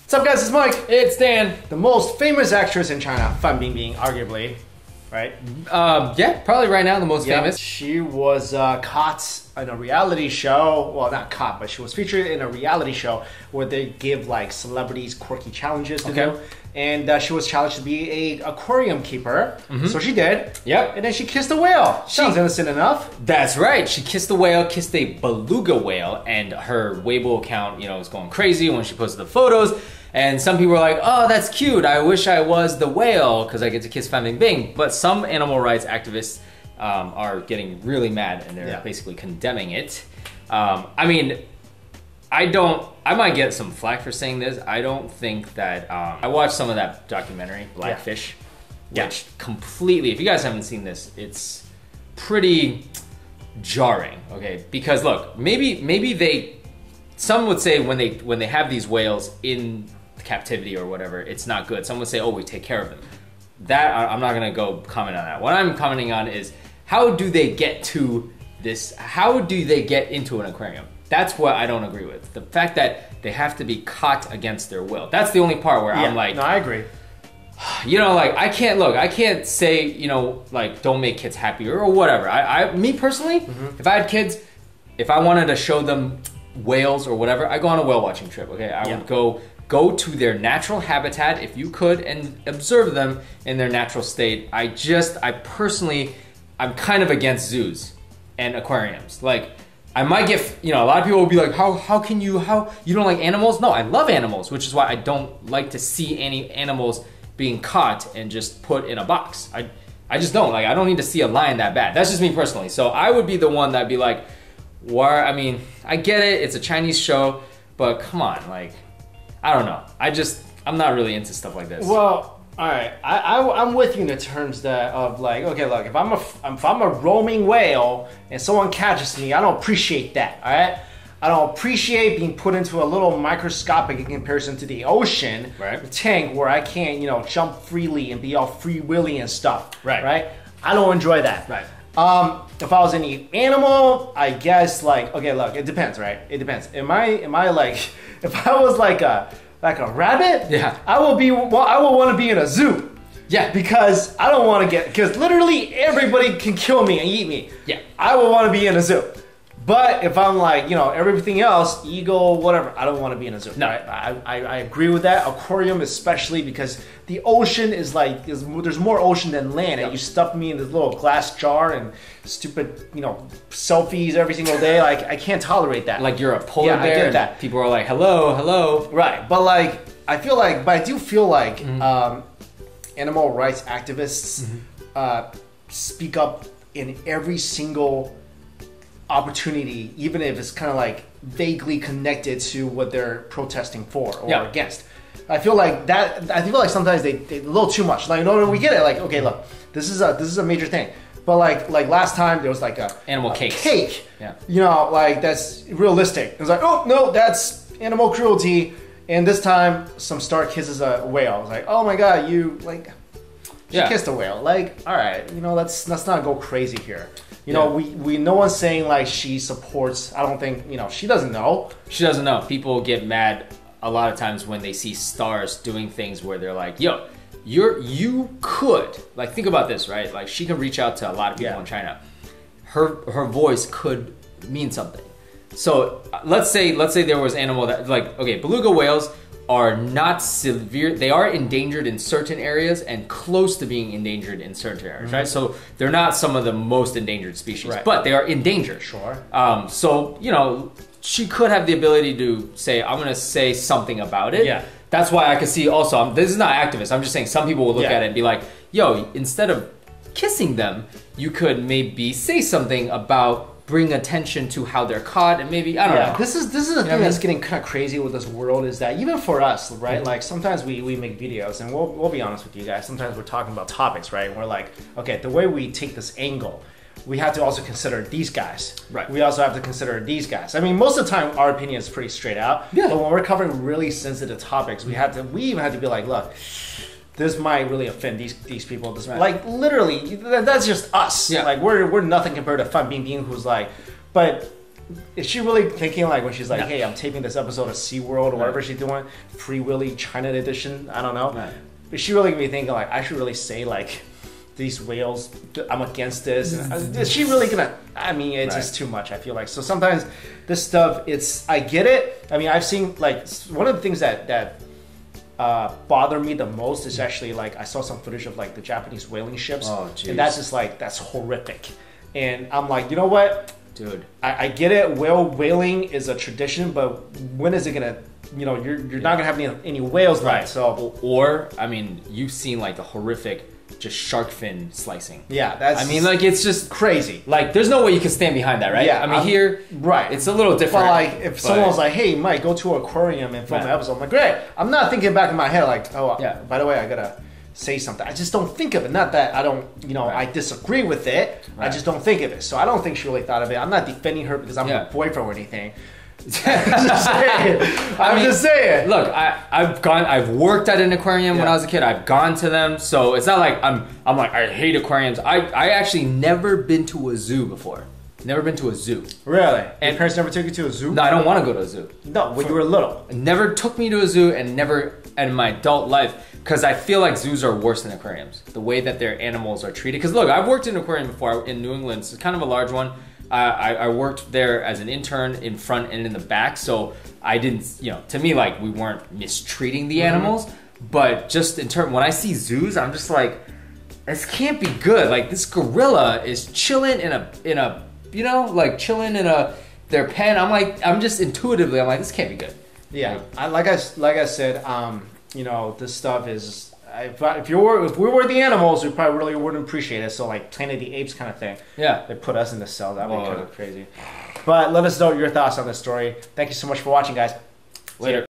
What's up, guys? It's Mike. It's Dan. The most famous actress in China, Bingbing, arguably, right? Yeah, probably right now the most famous. She was caught in a reality show. Well, not caught, but she was featured in a reality show where they give like celebrities quirky challenges to do. And she was challenged to be a aquarium keeper. So she did. Yep. And then she kissed a whale. Sounds innocent enough. That's right. She kissed a whale, kissed a beluga whale, and her Weibo account, was going crazy when she posted the photos. And some people were like, oh, that's cute. I wish I was the whale because I get to kiss Bingbing. But some animal rights activists are getting really mad and they're basically condemning it. I mean, I might get some flack for saying this. I don't think that, I watched some of that documentary, Blackfish, which completely, if you guys haven't seen this, it's pretty jarring, okay? Because look, maybe some would say when they have these whales in captivity or whatever, it's not good. Some would say, oh, we take care of them. That, I'm not gonna go comment on that. What I'm commenting on is, how do they get to this? How do they get into an aquarium? That's what I don't agree with. The fact that they have to be caught against their will. That's the only part where I'm like... No, I agree. Like, I can't say, like, don't make kids happy or whatever. Me personally, if I had kids, if I wanted to show them whales or whatever, I go on a whale watching trip, okay? I would go to their natural habitat if you could and observe them in their natural state. I'm kind of against zoos and aquariums. Like, I might get, a lot of people will be like, how you don't like animals? No, I love animals, which is why I don't like to see any animals being caught and just put in a box. I just don't, I don't need to see a lion that bad. That's just me personally. So I would be the one that'd be like, I mean, I get it, it's a Chinese show, but come on, I don't know. I'm not really into stuff like this. Well, all right, I'm with you in the terms of okay, look, if I'm a roaming whale and someone catches me, I don't appreciate that, all right? I don't appreciate being put into a little microscopic in comparison to the ocean tank where I can't, jump freely and be all free willy and stuff, right? I don't enjoy that. Right. If I was any animal, I guess okay, look, it depends, right? It depends. Am I like, if I was like a rabbit, I will want to be in a zoo. Yeah, because I don't want to because literally everybody can kill me and eat me. Yeah, I will want to be in a zoo. But if I'm like, everything else, eagle, whatever, I don't want to be in a zoo. No, I agree with that. Aquarium especially because the ocean is there's more ocean than land. And you stuff me in this little glass jar and stupid, selfies every single day. I can't tolerate that. Like you're a polar bear. I get that. People are like, hello. Right, but but I do feel like animal rights activists speak up in every single opportunity, even if it's kind of vaguely connected to what they're protesting for or against. I feel like sometimes they a little too much. We get it. Okay, look, this is a major thing. But like last time there was animal cake. Yeah. That's realistic. It was oh no, that's animal cruelty. And this time some star kisses a whale. I was like, oh my god, she kissed a whale. All right, let's not go crazy here. No one's saying she supports. I don't think she doesn't know. She doesn't know. People get mad a lot of times when they see stars doing things where they're like, yo, you could think about this, right? She can reach out to a lot of people in China. Her voice could mean something. So let's say there was animal that okay, beluga whales are not severe. They are endangered in certain areas and close to being endangered in certain areas, right? So they're not some of the most endangered species, but they are endangered. Sure. So, she could have the ability to say, I'm going to say something about it. Yeah. That's why I could see also, this is not activist. I'm just saying some people will look at it and be like, yo, instead of kissing them, you could maybe say something about bring attention to how they're caught and maybe, I don't know. This is the thing that's getting kind of crazy with this world is that even for us, right? Sometimes we make videos and we'll be honest with you guys. Sometimes we're talking about topics, right? And we're okay, the way we take this angle, we have to also consider these guys. Right. We also have to consider these guys. I mean, most of the time our opinion is pretty straight out. Yeah. But when we're covering really sensitive topics, we even have to be look, this might really offend these people. Literally, that's just us. Yeah. We're nothing compared to Bingbing, who's but is she really thinking like when she's like, hey, I'm taping this episode of SeaWorld or whatever she's doing, Free Willy China edition? I don't know. Right. Is she really gonna be thinking like, I should really say like, these whales, I'm against this? And is she really gonna? I mean, it's just too much. I feel like so sometimes this stuff. I get it. I mean, I've seen like one of the things that bother me the most is actually like I saw some footage of like the Japanese whaling ships, and that's just like that's horrific. And I'm like, you know what, dude? I get it. Whaling is a tradition, but when is it gonna? You know, you're not gonna have any whales left. So, or I mean, you've seen like the horrific. Just shark fin slicing. Yeah, that's. I mean, like it's just crazy. Like, there's no way you can stand behind that, right? Yeah, I mean, here, it's a little different. But like, if someone was like, "Hey, Mike, go to an aquarium and film an episode," I'm like, "Great." I'm not thinking back in my head like, "Oh, by the way, I gotta say something." I just don't think of it. Not that I don't, I disagree with it. I just don't think of it. So I don't think she really thought of it. I'm not defending her because I'm her boyfriend or anything. I'm just saying. Look, I've worked at an aquarium when I was a kid. I've gone to them, so it's not like I'm like I hate aquariums. I actually never been to a zoo before. Never been to a zoo. Really? And your parents never took you to a zoo? No, I don't want to go to a zoo. No, when you were little. Never took me to a zoo, and never in my adult life, because I feel like zoos are worse than aquariums. The way that their animals are treated. Because look, I've worked in an aquarium before in New England. It's kind of a large one. I worked there as an intern in front and in the back, so I didn't, to me, like, we weren't mistreating the animals, but just in terms, when I see zoos, I'm just like, this can't be good. Like, this gorilla is chilling in a chilling in their pen. I'm just intuitively, I'm like, this can't be good. Yeah, like I said, this stuff is. If we were the animals, we probably really wouldn't appreciate it. So like Planet of the Apes kind of thing. Yeah. They put us in the cell. That'd be kind of crazy. But let us know your thoughts on this story. Thank you so much for watching, guys. Later.